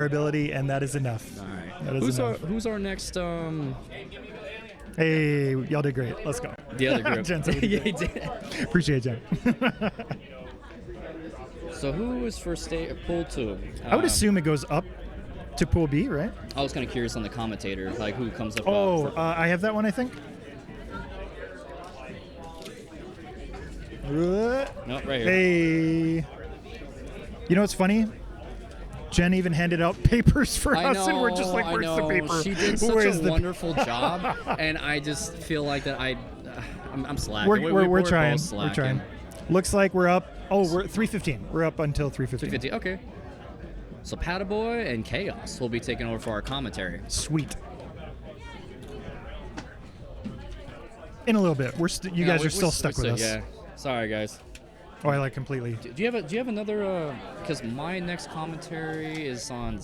ability, and that is enough. All right. That is enough. Who's our next? Hey, y'all did great. Let's go. The other group. Jen said we Yeah, did he great. did. Appreciate it, Jen. So who is for pool 2? I would assume it goes up to pool B, right? I was kind of curious on the commentator, like who comes up. I have that one, I think. Nope, right here. Hey. You know what's funny? Jen even handed out papers for us, and we're just like, where's the paper? She did such Where's a wonderful job, and I just feel like that I'm slacking. We're trying. Both slacking. We're trying. Looks like we're up. Oh, we're 3:15. We're up until 3:15. 3:50. Okay. So Pataboy and Chaos will be taking over for our commentary. Sweet. In a little bit. You guys are still stuck with us. Yeah. Sorry, guys. Oh, I like completely. Do you have another? Because my next commentary is on.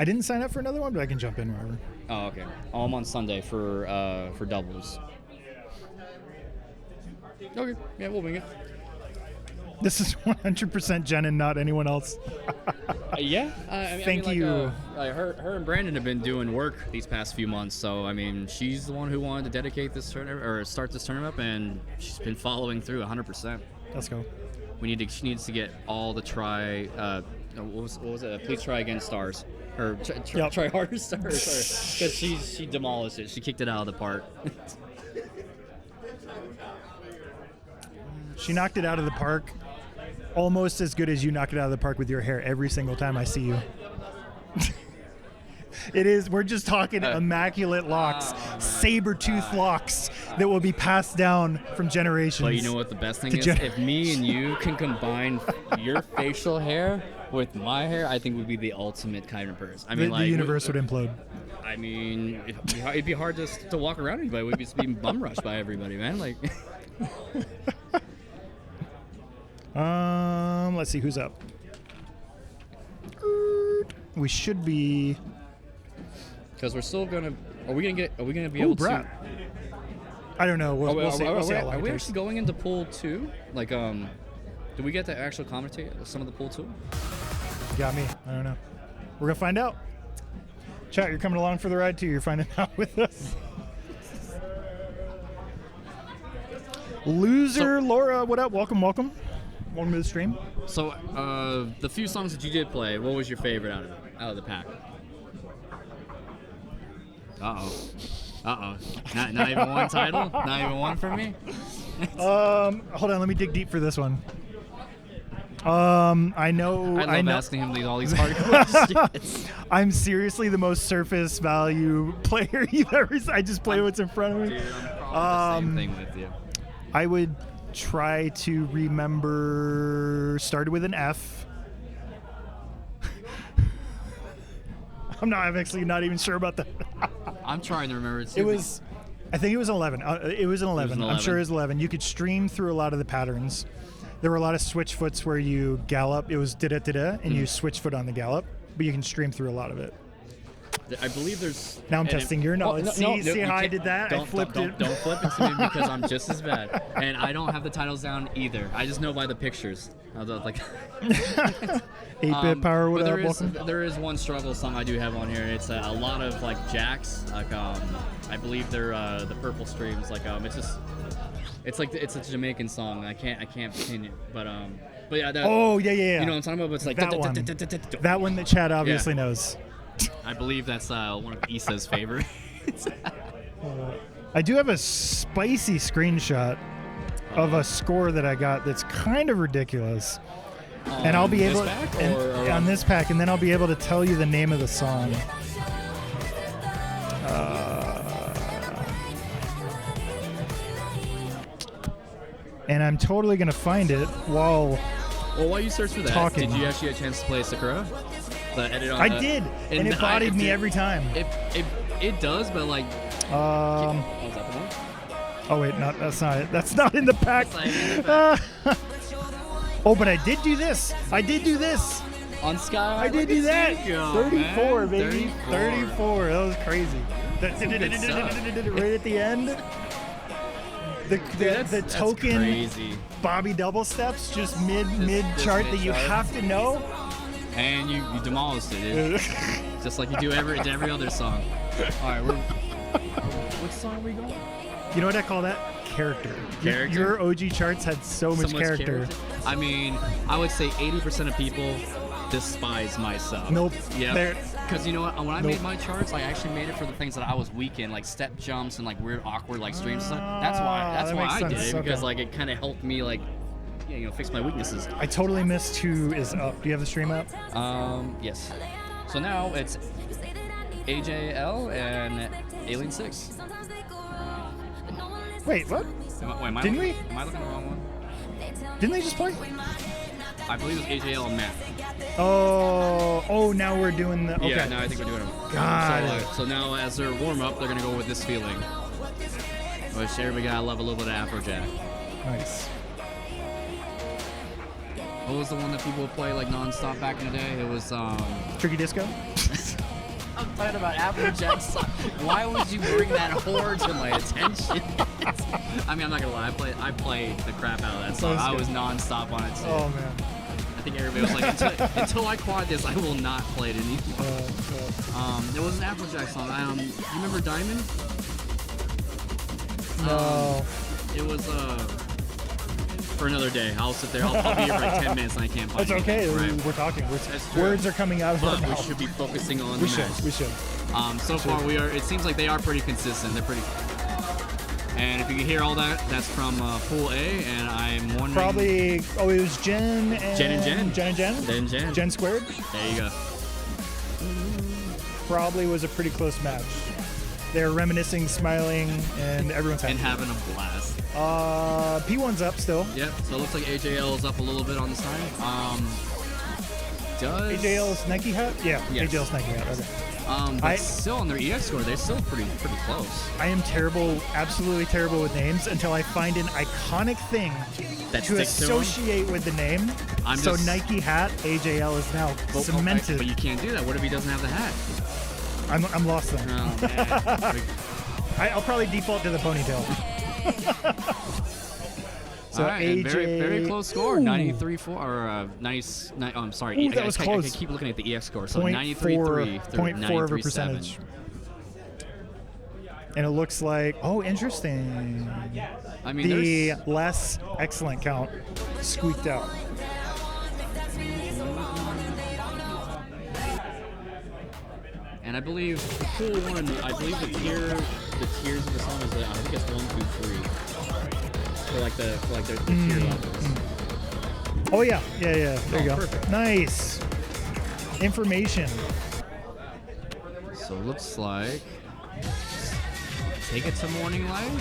I didn't sign up for another one, but I can jump in wherever. Oh, okay. Oh, I'm on Sunday for doubles. Okay. Yeah, we'll wing it. This is 100% Jen and not anyone else. Yeah. Thank you. Her and Brandon have been doing work these past few months, so I mean, she's the one who wanted to dedicate this tournament or start this tournament, and she's been following through 100%. Let's go. She needs to get all the try. What was it? Please try again stars. Or try harder stars. Because she demolished it. She kicked it out of the park. She knocked it out of the park almost as good as you knock it out of the park with your hair every single time I see you. It is. We're just talking immaculate locks, saber-tooth locks that will be passed down from generations. But you know what the best thing is? If me and you can combine your facial hair with my hair, I think would be the ultimate kind of person. I mean, the universe would implode. I mean, it'd be hard to walk around anybody. We'd be being bum rushed by everybody, man. Like. Let's see who's up. We should be. Because we're still gonna. Are we gonna be able to? I don't know. We'll see. Are we actually going into pool 2? Like, do we get to actually commentate some of the pool 2? Got me. I don't know. We're gonna find out. Chat, you're coming along for the ride too. You're finding out with us. Loser Laura, what up? Welcome. Welcome to the stream. So, the few songs that you did play, what was your favorite out of the pack? Not even one title? Not even one for me? Hold on, let me dig deep for this one. I know. I love asking him all these hard questions. I'm seriously the most surface value player you've ever seen. I just play what's in front of me. Dude, I'm the same thing with you. I would try to remember. Started with an F. I'm actually not even sure about that. I'm trying to remember it too. I think it was 11. It was an 11. I'm sure it was 11. You could stream through a lot of the patterns. There were a lot of switch foots where you gallop. It was da-da-da-da, and you switch foot on the gallop. But you can stream through a lot of it. I believe there's... Now I'm testing your knowledge. See how I did that? I flipped it. Don't flip it to me because I'm just as bad. And I don't have the titles down either. I just know by the pictures. Like 8-bit power, what up? Welcome. There is one struggle song I do have on here. It's a lot of like jacks. Like I believe they're the purple streams. Like it's a Jamaican song. I can't pin it, but yeah. Yeah. You know what I'm talking about? But it's like that one. That one that Chad obviously knows. I believe that's one of Issa's favorites. I do have a spicy screenshot of a score that I got that's kind of ridiculous. And I'll be able on this pack, and then I'll be able to tell you the name of the song. And I'm totally gonna find it while you search for that, talking. Did you actually get a chance to play Sakura? The edit on I did, and it bodied me every time. It does, but like. Oh wait, that's not it. That's not in the pack. Oh, but I did do this. On Sky. I did do that. 34, man. baby. 34. That was crazy. Right at the end. The token crazy. Bobby double steps just mid chart that you have to know. And you demolished it, dude. Just like you do every other song. All right, what song are we going? You know what I call that? Character. Character? Your OG charts had so much character. I mean, I would say 80% of people despise my stuff. Nope. Yeah. Because you know what? When I made my charts, I actually made it for the things that I was weak in, like step jumps and like weird, awkward like streams and stuff. That's why I did it, because like it kind of helped me like, you know, fix my weaknesses. I totally missed who is up. Do you have the stream up? Yes. So now it's AJL and AlienSix. Wait, what? Didn't we? Am I looking at the wrong one? Didn't they just play? I believe it was AJL and Matt. Oh, now we're doing the. Okay. Yeah, now I think we're doing them. Got it. So now, as their warm up, they're gonna go with this feeling. Which everybody gotta love a little bit of Afrojack. Nice. What was the one that people would play like non-stop back in the day? It was Tricky Disco. I'm talking about Afrojack song. Why would you bring that whore to my attention? I mean, I'm not gonna lie. I played the crap out of that song. I was non-stop on it too. Oh man. I think everybody was like, until I quad this, I will not play it anymore. There was an Afrojack song. You remember Diamond? No. It was for another day. I'll sit there. I'll be here for like 10 minutes and I can't find it. It's okay. Right? We're talking. Words are coming out of our mouth. We should be focusing on We the should. match. We should. So far it seems like they are pretty consistent. They're pretty. And if you can hear all that, that's from Pool A, and I'm wondering. Probably. Oh, it was Jen and Jen. Jen squared. There you go. Probably was a pretty close match. They're reminiscing, smiling, and everyone's happy. And having a blast. P1's up still. Yep. So it looks like AJL is up a little bit on this time. Does AJL's Nike hat? Yeah. Yes. AJL's Nike hat. Okay. But still on their EX score, they're still pretty close. I am terrible, absolutely terrible with names until I find an iconic thing to associate with the name. So Nike hat, AJL is now cemented. But you can't do that. What if he doesn't have the hat? I'm lost then. Oh, man. I'll probably default to the ponytail. So all right, AJ, very, very close score, 93.4 or I'm sorry. Ooh, that was close. I keep looking at the EX score. So 93.3 0.4 of a percentage. And it looks like interesting. I mean, the less excellent count squeaked out. And I believe the cool one. I believe the tiers of the song is I think it's 1, 2, 3. For the tier levels. Oh yeah. There you go. Perfect. Nice information. So it looks like Take It to Morning Light.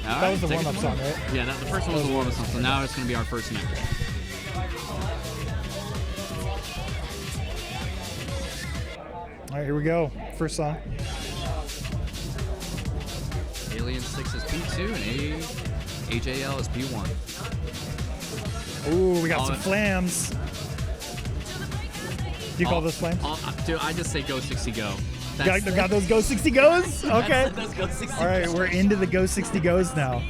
That was the warm-up song, right? Yeah, the first one was the warm-up song. So now it's going to be our first match. All right, here we go. First song. AlienSix is P2 and AJL is P1. Ooh, we got some flams. Do you call those flams? Dude, I just say Go 60 Go. Got those Go 60 goes? Okay. Those Go 60 All right, we're into the Go 60 goes now.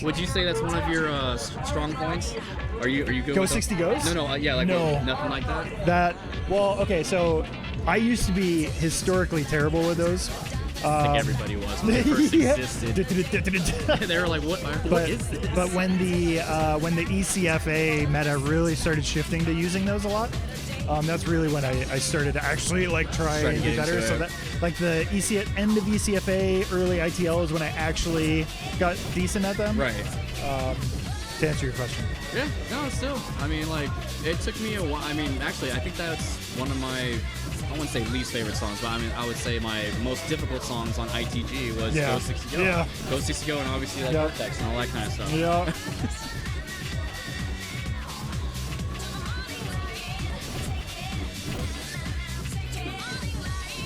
Would you say that's one of your strong points? Are you good? Go with 60 goes? No, yeah, like no. Nothing like that. Okay, so I used to be historically terrible with those. I think everybody was when they first existed. They were like, what is this? But when the ECFA meta really started shifting to using those a lot, that's really when I started to actually try and get better. So that the end of ECFA, early ITL is when I actually got decent at them. Right. To answer your question. Yeah, no, still. I mean, it took me a while. I mean, actually, I think that's one of my, I wouldn't say least favorite songs, but I mean, I would say my most difficult songs on ITG was Go 60 Go. Yeah. Go 60 Go and obviously Vertex and all that kind of stuff. Yeah.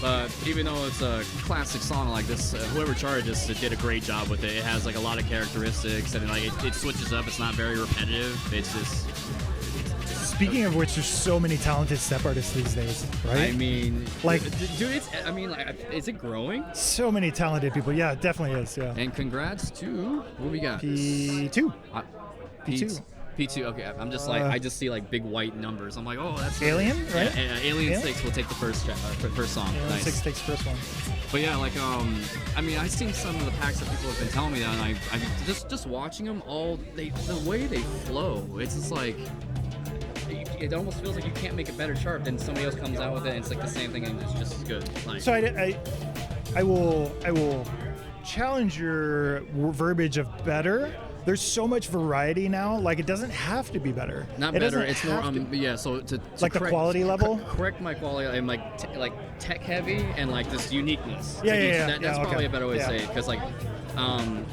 But even though it's a classic song like this, whoever charged this did a great job with it. It has a lot of characteristics and it switches up. It's not very repetitive. It's just. Speaking of which, there's so many talented step artists these days, right? I mean, dude, is it growing? So many talented people. Yeah, it definitely is. Yeah. And congrats to what we got. P2. P2. P2. Okay, I'm just like I just see like big white numbers. I'm like, oh, that's Alien, right? Yeah, AlienSix will take the first song. Nice. AlienSix takes first one. But yeah, like I mean, I've seen some of the packs that people have been telling me that, and I just watching them all, the way they flow, it's just like. It almost feels like you can't make a better chart. Then somebody else comes out with it, and it's like the same thing, and it's just as good. Like, So I will challenge your verbiage of better. There's so much variety now. Like, it doesn't have to be better. Not better. It's more yeah. So to like correct, the quality level. Correct my quality. I'm like tech heavy and like this uniqueness. Yeah. That's probably a better way to say it, because like.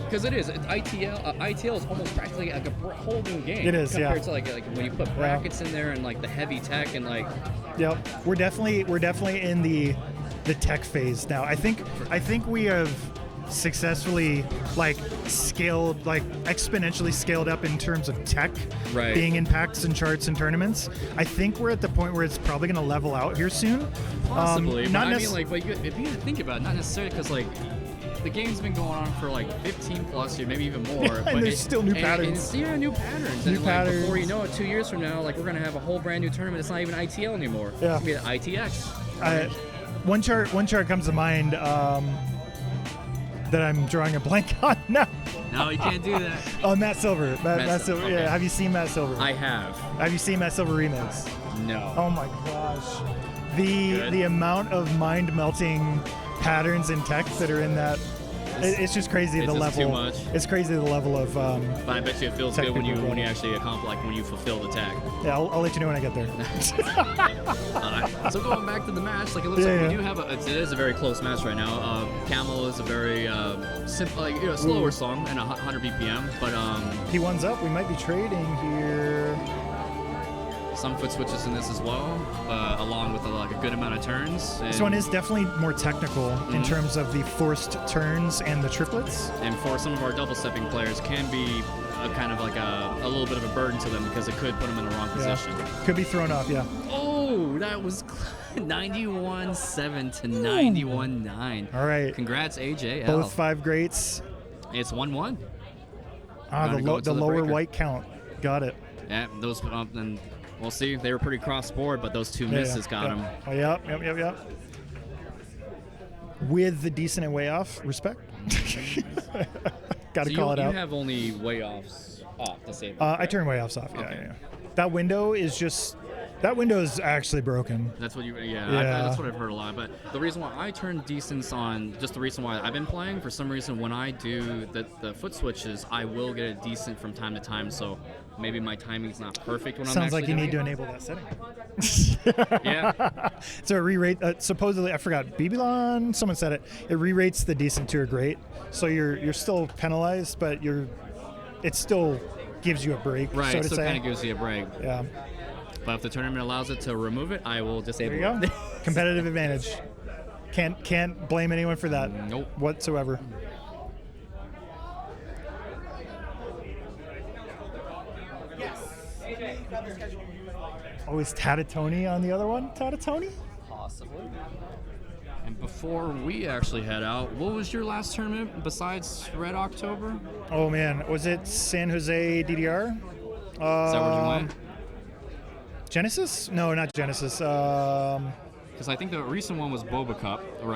Because it is ITL is almost practically like a whole new game. It is, compared to like when you put brackets in there and like the heavy tech and like. Yep, we're definitely in the tech phase now. I think we have successfully like exponentially scaled up in terms of tech being in packs and charts and tournaments. I think we're at the point where it's probably going to level out here soon. Possibly, but I mean, like, if you think about it, not necessarily because like. The game's been going on for like 15 plus years, maybe even more. And there's still new patterns. New patterns. And like before you know it, 2 years from now, like we're gonna have a whole brand new tournament. It's not even ITL anymore. Yeah. It's gonna be the ITX. One chart comes to mind that I'm drawing a blank on now. No, you can't do that. Oh, Matt Silver. Matt Silver. Okay. Yeah. Have you seen Matt Silver? I have. Have you seen Matt Silver remix? No. Oh my gosh. The amount of mind melting patterns and tech that are in that. It's just crazy the level. Too much. It's crazy the level of. But I bet you it feels good when you actually accomplish, like when you fulfill the tag. Yeah, I'll let you know when I get there. So going back to the match, like it looks like we do have it is a very close match right now. Camel is a very simple, like slower song and 100 BPM, but P1's up. We might be trading here. Some foot switches in this as well, along with a good amount of turns. This one is definitely more technical in terms of the forced turns and the triplets. And for some of our double stepping players, can be kind of like a little bit of a burden to them because it could put them in the wrong position. Could be thrown off, yeah. Oh, that was 91-7 to 91-9. All right. Congrats, AJL. Both 5 greats. It's 1-1. The lower white count. Got it. Yeah, those and we'll see. They were pretty cross board, but those 2 misses got them. Oh, yep. With the decent and way off, respect. Got to call it out. You have only way offs off to save. I turn way offs off. Yeah. That window is actually broken. That's what that's what I've heard a lot. But the reason why I turn decents on, just the reason why I've been playing, for some reason when I do the foot switches, I will get a decent from time to time. So maybe my timing's not perfect when I'm Sounds actually like you need to enable that setting. Yeah. So it re-rate, supposedly, I forgot, Babylon, someone said it. It re-rates the decent to a great. So you're still penalized, but it still gives you a break. Right, so it to still say. kind of gives you a break. Yeah. But if the tournament allows it to remove it, I will disable There you go. it. Competitive advantage. Can't blame anyone for that. Nope. Whatsoever. Oh, is Tatatoni on the other one? Tatatoni? Possibly. And before we actually head out, what was your last tournament besides Red October? Oh man, was it San Jose DDR? Is that where you went? Genesis? No, not Genesis. Because I think the recent one was Boba Cup, right?